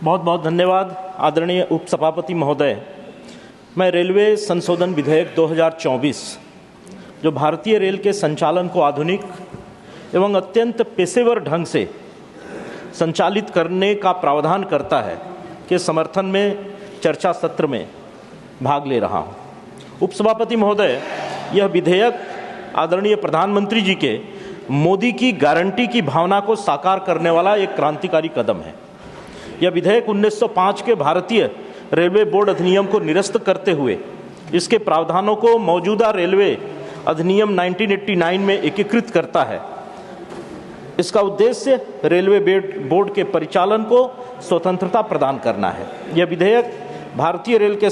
बहुत बहुत धन्यवाद आदरणीय उपसभापति महोदय। मैं रेलवे संशोधन विधेयक 2024 जो भारतीय रेल के संचालन को आधुनिक एवं अत्यंत पेशेवर ढंग से संचालित करने का प्रावधान करता है के समर्थन में चर्चा सत्र में भाग ले रहा हूँ। उपसभापति महोदय, यह विधेयक आदरणीय प्रधानमंत्री जी के मोदी की गारंटी की भावना को साकार करने वाला एक क्रांतिकारी कदम है। यह विधेयक 1905 के भारतीय रेलवे बोर्ड अधिनियम को निरस्त करते हुए इसके प्रावधानों को मौजूदा रेलवे अधिनियम 1989 में एकीकृत करता है। इसका उद्देश्य रेलवे बोर्ड के परिचालन को स्वतंत्रता प्रदान करना है। यह विधेयक भारतीय रेल के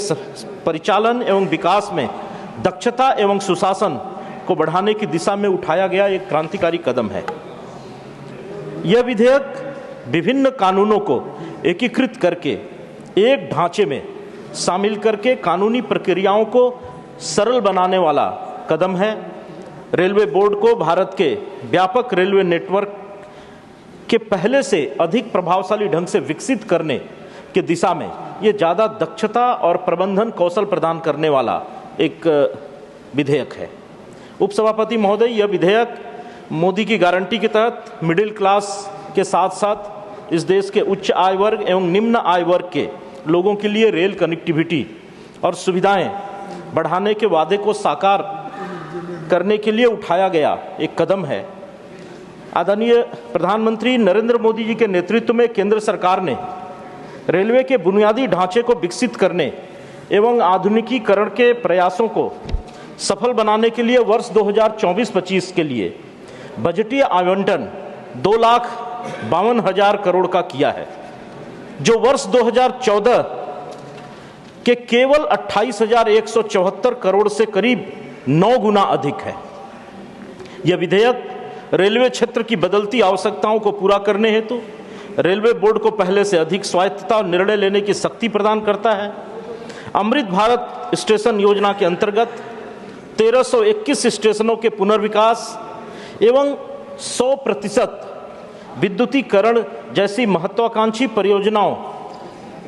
परिचालन एवं विकास में दक्षता एवं सुशासन को बढ़ाने की दिशा में उठाया गया एक क्रांतिकारी कदम है। यह विधेयक विभिन्न कानूनों को एकीकृत करके एक ढांचे में शामिल करके कानूनी प्रक्रियाओं को सरल बनाने वाला कदम है। रेलवे बोर्ड को भारत के व्यापक रेलवे नेटवर्क के पहले से अधिक प्रभावशाली ढंग से विकसित करने की दिशा में ये ज़्यादा दक्षता और प्रबंधन कौशल प्रदान करने वाला एक विधेयक है। उपसभापति महोदय, यह विधेयक मोदी की गारंटी के तहत मिडिल क्लास के साथ साथ इस देश के उच्च आय वर्ग एवं निम्न आय वर्ग के लोगों के लिए रेल कनेक्टिविटी और सुविधाएं बढ़ाने के वादे को साकार करने के लिए उठाया गया एक कदम है। आदरणीय प्रधानमंत्री नरेंद्र मोदी जी के नेतृत्व में केंद्र सरकार ने रेलवे के बुनियादी ढांचे को विकसित करने एवं आधुनिकीकरण के प्रयासों को सफल बनाने के लिए वर्ष 2024-25 के लिए बजटीय आवंटन 2,52,000 करोड़ का किया है, जो वर्ष 2014 के केवल 28,174 करोड़ से करीब 9 गुना अधिक है। यह विधेयक रेलवे क्षेत्र की बदलती आवश्यकताओं को पूरा करने हेतु रेलवे बोर्ड को पहले से अधिक स्वायत्तता और निर्णय लेने की शक्ति प्रदान करता है। अमृत भारत स्टेशन योजना के अंतर्गत 1321 स्टेशनों के पुनर्विकास एवं 100% विद्युतीकरण जैसी महत्वाकांक्षी परियोजनाओं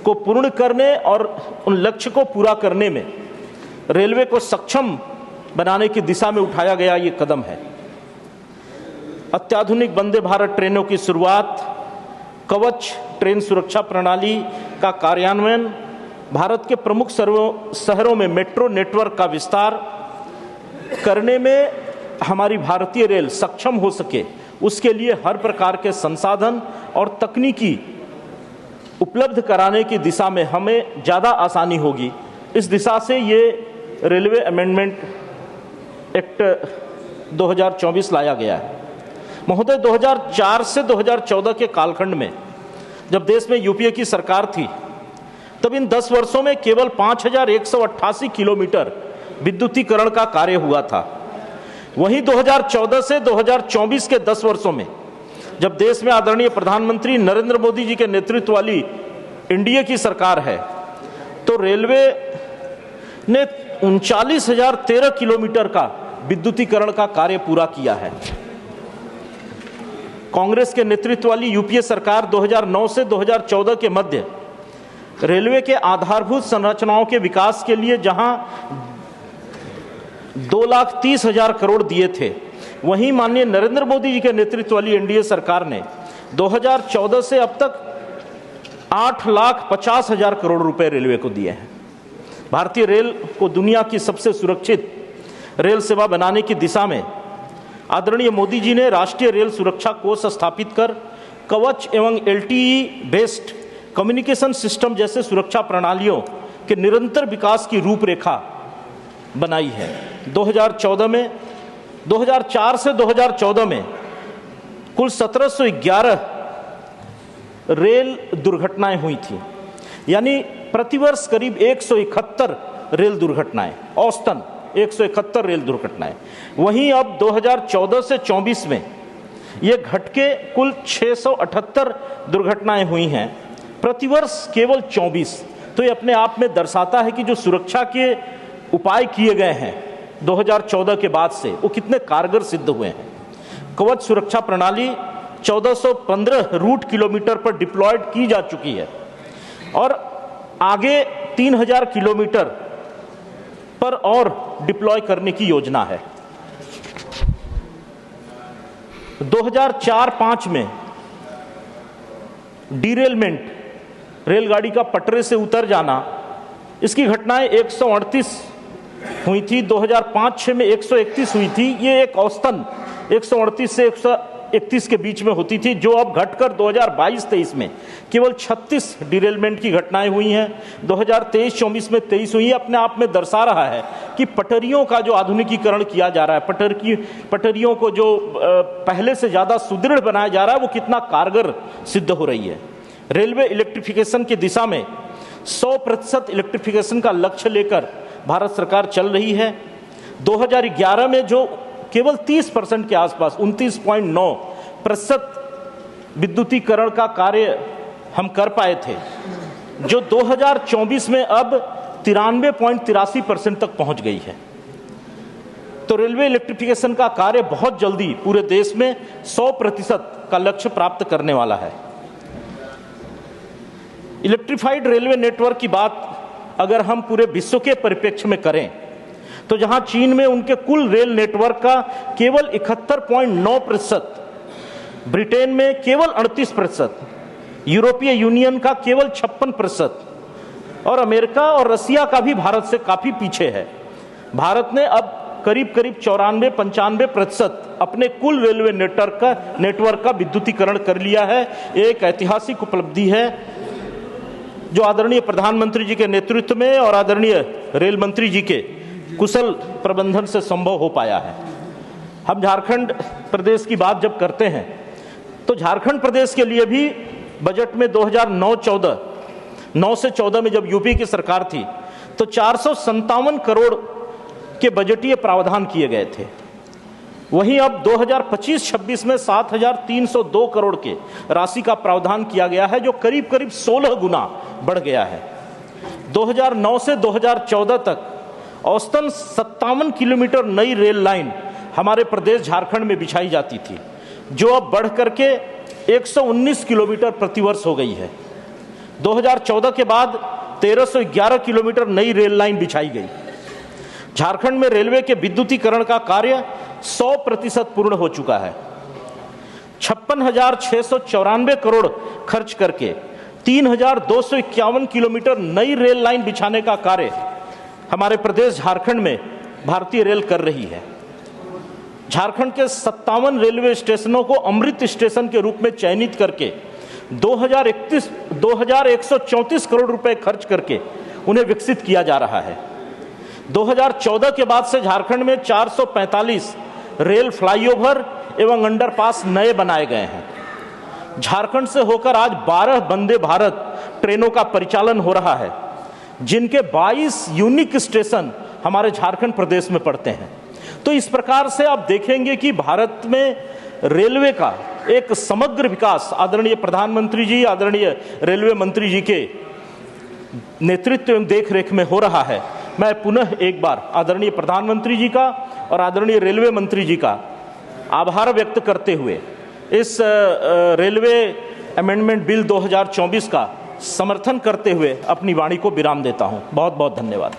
को पूर्ण करने और उन लक्ष्य को पूरा करने में रेलवे को सक्षम बनाने की दिशा में उठाया गया ये कदम है। अत्याधुनिक वंदे भारत ट्रेनों की शुरुआत, कवच ट्रेन सुरक्षा प्रणाली का कार्यान्वयन, भारत के प्रमुख शहरों में मेट्रो नेटवर्क का विस्तार करने में हमारी भारतीय रेल सक्षम हो सके, उसके लिए हर प्रकार के संसाधन और तकनीकी उपलब्ध कराने की दिशा में हमें ज़्यादा आसानी होगी। इस दिशा से ये रेलवे अमेंडमेंट एक्ट 2024 लाया गया है। महोदय, 2004 से 2014 के कालखंड में जब देश में यूपीए की सरकार थी, तब इन 10 वर्षों में केवल 5,188 किलोमीटर विद्युतीकरण का कार्य हुआ था। वहीं 2014 से 2024 के 10 वर्षों में जब देश में आदरणीय प्रधानमंत्री नरेंद्र मोदी जी के नेतृत्व वाली एनडीए की सरकार है, तो रेलवे ने 39,013 किलोमीटर का विद्युतीकरण का कार्य पूरा किया है। कांग्रेस के नेतृत्व वाली यूपीए सरकार 2009 से 2014 के मध्य रेलवे के आधारभूत संरचनाओं के विकास के लिए जहां 2,30,000 करोड़ दिए थे, वहीं माननीय नरेंद्र मोदी जी के नेतृत्व वाली एनडीए सरकार ने 2014 से अब तक 8,50,000 करोड़ रुपए रेलवे को दिए हैं। भारतीय रेल को दुनिया की सबसे सुरक्षित रेल सेवा बनाने की दिशा में आदरणीय मोदी जी ने राष्ट्रीय रेल सुरक्षा कोष स्थापित कर कवच एवं एलटीई बेस्ड कम्युनिकेशन सिस्टम जैसे सुरक्षा प्रणालियों के निरंतर विकास की रूपरेखा बनाई है। 2004 से 2014 में कुल 1711 रेल दुर्घटनाएं हुई थी, यानी प्रतिवर्ष करीब 171 रेल दुर्घटनाएं, औसतन 171 रेल दुर्घटनाएं। वहीं अब 2014 से 24 में ये घट के कुल 678 दुर्घटनाएं हुई हैं, प्रतिवर्ष केवल 24। तो ये अपने आप में दर्शाता है कि जो सुरक्षा के उपाय किए गए हैं 2014 के बाद से, वो कितने कारगर सिद्ध हुए हैं। कवच सुरक्षा प्रणाली 1415 रूट किलोमीटर पर डिप्लॉयड की जा चुकी है और आगे 3000 किलोमीटर पर और डिप्लॉय करने की योजना है। 2004-5 में डीरेलमेंट, रेलगाड़ी का पटरे से उतर जाना, इसकी घटनाएं 138 हुई थी। 2005-6 में 131 हुई थी। ये एक औसतन 138 से 131 के बीच में होती थी, जो अब घटकर 2022-23 में केवल 36 डिरेलमेंट की घटनाएं हुई हैं। 2023-24 में 23 हुई। अपने आप में दर्शा रहा है कि पटरियों का जो आधुनिकीकरण किया जा रहा है, पटरियों को जो पहले से ज़्यादा सुदृढ़ बनाया जा रहा है, वो कितना कारगर सिद्ध हो रही है। रेलवे इलेक्ट्रिफिकेशन की दिशा में 100% इलेक्ट्रिफिकेशन का लक्ष्य लेकर भारत सरकार चल रही है। 2011 में जो केवल 30% के आसपास 29.9% विद्युतीकरण का कार्य हम कर पाए थे, जो 2024 में अब 93.83% तक पहुंच गई है। तो रेलवे इलेक्ट्रिफिकेशन का कार्य बहुत जल्दी पूरे देश में 100% का लक्ष्य प्राप्त करने वाला है। इलेक्ट्रिफाइड रेलवे नेटवर्क की बात अगर हम पूरे विश्व के परिप्रेक्ष्य में करें, तो जहां चीन में उनके कुल रेल नेटवर्क का केवल 71.9%, ब्रिटेन में केवल 38%, यूरोपीय यूनियन का केवल 56% और अमेरिका और रसिया का भी भारत से काफी पीछे है। भारत ने अब करीब 94-95% अपने कुल रेलवे नेटवर्क का विद्युतीकरण कर लिया है। एक ऐतिहासिक उपलब्धि है जो आदरणीय प्रधानमंत्री जी के नेतृत्व में और आदरणीय रेल मंत्री जी के कुशल प्रबंधन से संभव हो पाया है। हम झारखंड प्रदेश की बात जब करते हैं, तो झारखंड प्रदेश के लिए भी बजट में 2009 से 14 में जब यूपी की सरकार थी, तो 457 करोड़ के बजटीय प्रावधान किए गए थे। वहीं अब 2025-26 में 7,302 करोड़ के राशि का प्रावधान किया गया है, जो करीब 16 गुना बढ़ गया है। 2009 से 2014 तक औसतन 57 किलोमीटर नई रेल लाइन हमारे प्रदेश झारखंड में बिछाई जाती थी, जो अब बढ़ करके 119 किलोमीटर प्रतिवर्ष हो गई है। 2014 के बाद 1311 किलोमीटर नई रेल लाइन बिछाई गई। झारखंड में रेलवे के विद्युतीकरण का कार्य 100% पूर्ण हो चुका है। 56,694 करोड़ खर्च करके 3,251 किलोमीटर नई रेल लाइन बिछाने का कार्य हमारे प्रदेश झारखंड में भारतीय रेल कर रही है। झारखंड के 57 रेलवे स्टेशनों को अमृत स्टेशन के रूप में चयनित करके 2,134 करोड़ रुपए खर्च करके उन्हें विकसित किया जा रहा है। 2014 के बाद से झारखंड में 445 रेल फ्लाईओवर एवं अंडरपास नए बनाए गए हैं। झारखंड से होकर आज 12 वंदे भारत ट्रेनों का परिचालन हो रहा है, जिनके 22 यूनिक स्टेशन हमारे झारखंड प्रदेश में पड़ते हैं। तो इस प्रकार से आप देखेंगे कि भारत में रेलवे का एक समग्र विकास आदरणीय प्रधानमंत्री जी, आदरणीय रेलवे मंत्री जी के नेतृत्व एवं देखरेख में हो रहा है। मैं पुनः एक बार आदरणीय प्रधानमंत्री जी का और आदरणीय रेलवे मंत्री जी का आभार व्यक्त करते हुए इस रेलवे अमेंडमेंट बिल 2024 का समर्थन करते हुए अपनी वाणी को विराम देता हूं। बहुत बहुत धन्यवाद।